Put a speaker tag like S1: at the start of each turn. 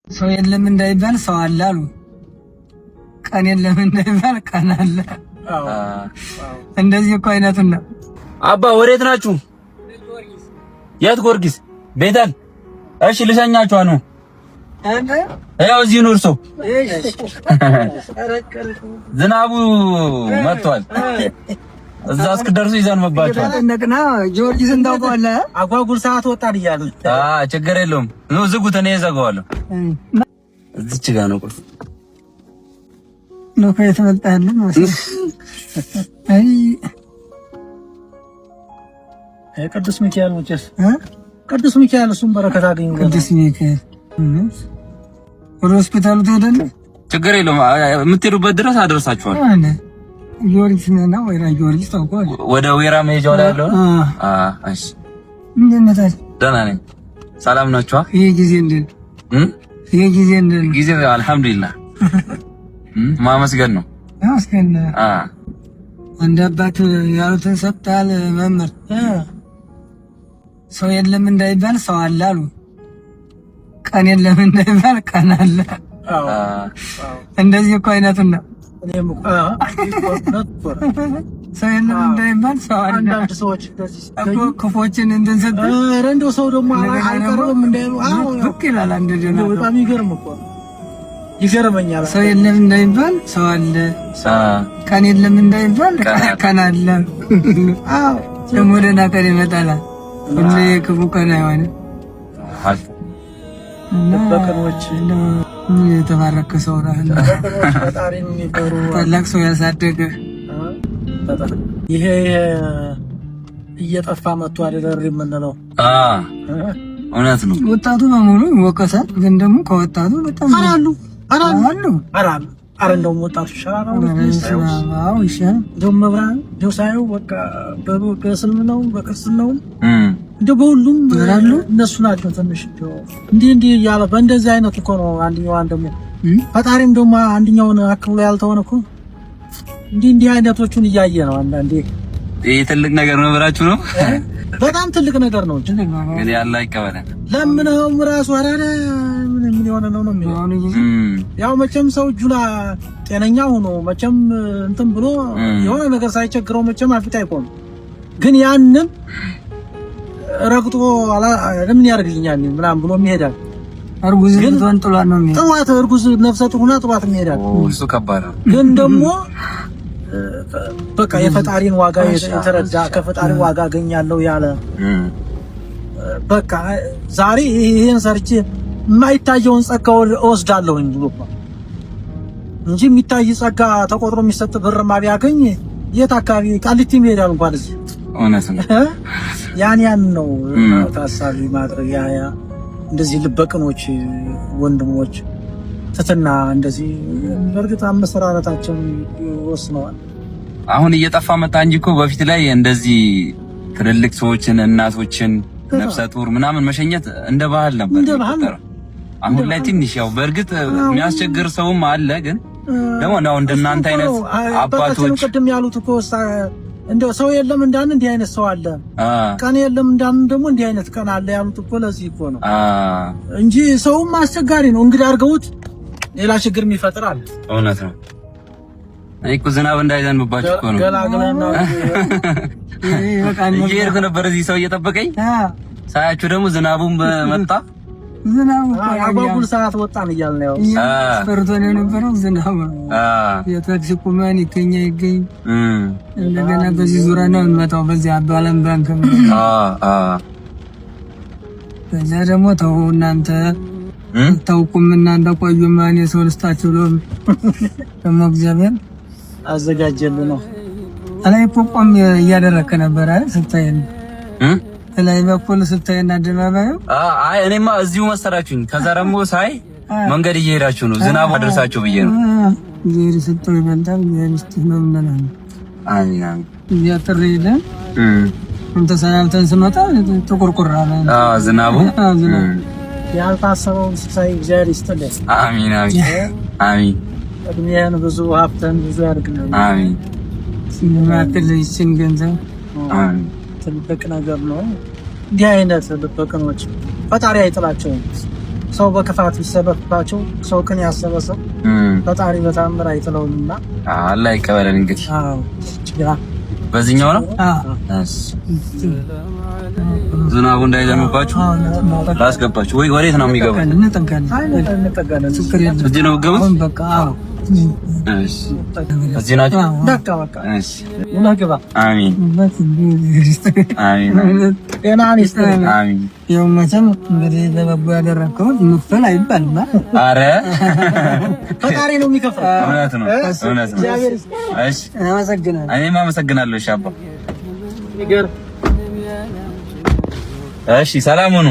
S1: ሰው የለም እንዳይባል ሰው አለ አሉ። ቀን የለም እንዳይባል ቀን አለ። እንደዚህ እኮ አይነቱን ነው።
S2: አባ ወዴት ናችሁ? የት ጊዮርጊስ ቤተል? እሺ ልሸኛችሁ ነው። ያው እዚህ ኑር ሰው ዝናቡ መጥቷል። እዛ እስክደርሱ ይዘን መባቻው
S1: ነቅና ጊዮርጊስን ታውቀዋለህ?
S3: አጓጉል ሰዓት ወጣን እያሉ
S2: ችግር የለውም ነው ዝጉት፣ እኔ እዘጋዋለሁ። እዚች ጋር ነው ቁልፍ
S1: ነው ከየት መጣልህ ማለት አይ
S3: ቅዱስ ሚካኤል ወጭስ ቅዱስ ሚካኤል እሱም በረከት አገኘ።
S1: ቅዱስ ሚካኤል ወደ ሆስፒታሉ ትሄዳለህ?
S2: ችግር የለውም የምትሄዱበት ድረስ አደርሳችኋለሁ።
S1: ጊዮርጊስ ነና ወይራ ጊዮርጊስ ታውቀዋለህ?
S2: ወደ ወይራ መሄጃው ላይ ያለው እሺ።
S1: እንዴት ነህ?
S2: ደህና ነኝ። ሰላም ናችሁ?
S1: ይሄ ጊዜ እንዴት
S2: ጊዜ አልሐምዱሊላህ ማመስገን ነው።
S1: ማመስገን አንድ አባት ያሉትን ሰጥታል መምህር። ሰው የለም እንዳይባል ሰው አለ አሉ። ቀን የለም እንዳይባል ቀን አለ። እንደዚህ እኮ አይነቱን ነው። ሰው የለም እንዳይባል ሰው አለ።
S3: አንዳንድ ሰዎች
S1: ክፎችን እንድንሰጥ
S3: እንደው ሰው ደግሞ አይቀርም እንዳይሉ
S1: ብቅ ይላል። እንደዚህ
S3: በጣም ይገርም እኮ ይገርመኛል።
S1: ሰው የለም እንዳይባል ሰው አለ። ቀን የለም እንዳይባል ቀን አለ። አዎ ደግሞ ደህና ቀን ይመጣል። ሁሌ ክፉ ቀን አይሆንም።
S3: በቀኖች
S1: የተባረከ ሰው ነው።
S3: ፈጣሪን የሚፈሩ
S1: ታላቅ ሰው ያሳደገ
S3: ይሄ እየጠፋ መጥቶ አይደል የምንለው?
S2: እውነት ነው።
S1: ወጣቱ በሙሉ ይወቀሳል፣ ግን ደግሞ ከወጣቱ በጣም
S3: አራሉ አረ እንደውም ወጣቱ ይሻላል።
S1: አዎ ይሻላል።
S3: እንደውም መብራን እንደው ሳይው በቃ በእስልምናው በክርስትናው እንደው በሁሉም
S1: ይራሉ
S3: እነሱ ናቸው። ትንሽ እንዲህ ያለ በእንደዚህ አይነት እኮ ነው። አንደኛውን ደግሞ ፈጣሪም ደግሞ አንደኛውን አክብሎ ያልተሆነ እኮ እንዲህ አይነቶቹን እያየ ነው። አንዳንዴ
S2: ይሄ ትልቅ ነገር ነው ብላችሁ ነው።
S3: በጣም ትልቅ ነገር ነው።
S2: እንግዲህ አላህ ይቀበላል።
S3: ለምነው ራሱ አራዳ ምን የሆነ ነው የሚለው። ያው መቼም ሰው እጁና ጤነኛ ሆኖ መቼም እንትን ብሎ የሆነ ነገር ሳይቸግረው መቼም አፍታ አይቆም። ግን ያንን ረግጦ ለምን ያርግልኛል ምናምን ብሎ ይሄዳል።
S1: እርጉዝ ልትሆን ጥሏት ነው የሚሄድ።
S3: ጥሏት እርጉዝ ነፍሰ ጡር ሆና ጥሏት ይሄዳል።
S2: እሱ ከባድ ነው።
S3: ግን ደግሞ በቃ የፈጣሪን ዋጋ የተረዳ ከፈጣሪ ዋጋ አገኛለሁ ያለ በቃ ዛሬ ይሄን ሰርቼ የማይታየውን ጸጋው እወስዳለሁኝ ብሎ እንጂ የሚታይ ጸጋ ተቆጥሮ የሚሰጥ ብርማ ቢያገኝ የት አካባቢ ቃሊቲ ይሄዳል እንኳን እዚህ።
S2: እውነት ነው።
S3: ያን ነው ታሳቢ ማድረግ ያ እንደዚህ ልበቅኖች ወንድሞች ትትና እንደዚህ በርግጥ አመሰራረታቸው ወስነዋል። አሁን
S2: እየጠፋ መጣ እንጂ እኮ በፊት ላይ እንደዚህ ትልልቅ ሰዎችን እናቶችን ነፍሰ ጡር ምናምን መሸኘት እንደ ባህል ነበር። አሁን ላይ ትንሽ ያው በርግጥ የሚያስቸግር ሰውም አለ፣ ግን ደግሞ ነው እንደናንተ አይነት አባቶች
S3: ቅድም ያሉት እኮ እንደው ሰው የለም እንዳን እንዲህ አይነት ሰው አለ፣ ቀን የለም እንዳን ደግሞ እንዲህ አይነት ቀን አለ ያሉት እኮ ለዚህ እኮ ነው እንጂ ሰውም አስቸጋሪ ነው። እንግዲህ አድርገውት ሌላ ችግር የሚፈጥር አለ።
S2: እውነት ነው። እኮ ዝናብ እንዳይዘንብባችሁ እኮ ነው እየሄድኩ ነበር እዚህ ሰው እየጠበቀኝ ሳያችሁ ደግሞ ዝናቡን መጣ።
S1: ዝናቡ
S3: አጓጉል ሰዓት ወጣን እያልን ነው
S1: ፈርቶን የነበረው ዝናቡ የታክሲ ቁመን ይገኝ እንደገና በዚህ ዙሪያ ነው እንመጣው በዚህ አባለም ባንክ ከዛ ደግሞ ተው እናንተ ታውቁም እናንተ ቆዩ ማን የሰው ልስታችሁ ደግሞ እግዚአብሔር
S3: አዘጋጀልን ነው።
S1: አላይ ቆቆም እያደረከ ነበር አይደል? ስታየን ላይ በኩል ስታየና አደባባዩ
S2: አይ እኔማ እዚሁ መሰራችሁኝ። ከዛ ደግሞ ሳይ መንገድ እየሄዳችሁ ነው ዝናቡ አደረሳችሁ ብዬ ነው።
S1: ይሄ ስትል ይበልጣል የሚስት ነው ምናምን
S2: አሚን
S1: ያጥሪደ እንተ ሰላምተን ስመጣ ተቆርቆራ
S2: ዝናቡ
S3: ያልታሰበው ሳይ እግዚአብሔር ይስጥልህ።
S2: አሚን አሚን
S3: እድሜን ብዙ ሀብተን ብዙ ያድርግልህ።
S2: አሚን
S1: ሲማትል ይችን ገንዘብ
S2: አሚን
S3: ትልቅ ነገር ነው። እንዲህ አይነት ልበቅኖች ፈጣሪ አይጥላቸውም። ሰው በክፋት ቢሰበባቸው ሰው ግን ያሰበሰው ፈጣሪ በታምር አይጥለውምና
S2: አላህ ይቀበለን። እንግዲህ
S3: ያ
S2: በዚህኛው ነው ዝናቡ እንዳይዘንባችሁ ላስገባችሁ ወይ ወዴት ነው የሚገባው?
S3: እንጠጋለን።
S2: እዚህ ነው የምትገቡት?
S3: በቃ
S2: እሺ እዚህ ናችሁ?
S3: በቃ እሺ እናገባ።
S2: አሚን አሚን
S3: ጤናን ይስጥልኝ።
S2: አሚን።
S1: ያው መቼም እንግዲህ ለበጎ ያደረከው መክፈል አይባልም።
S2: አረ
S3: ፈጣሪ ነው የሚከፍለው።
S2: እውነት ነው እውነት ነው። እሺ
S1: አመሰግናለሁ።
S2: እኔም አመሰግናለሁ። እሺ አባ እሺ ሰላም ሁኑ።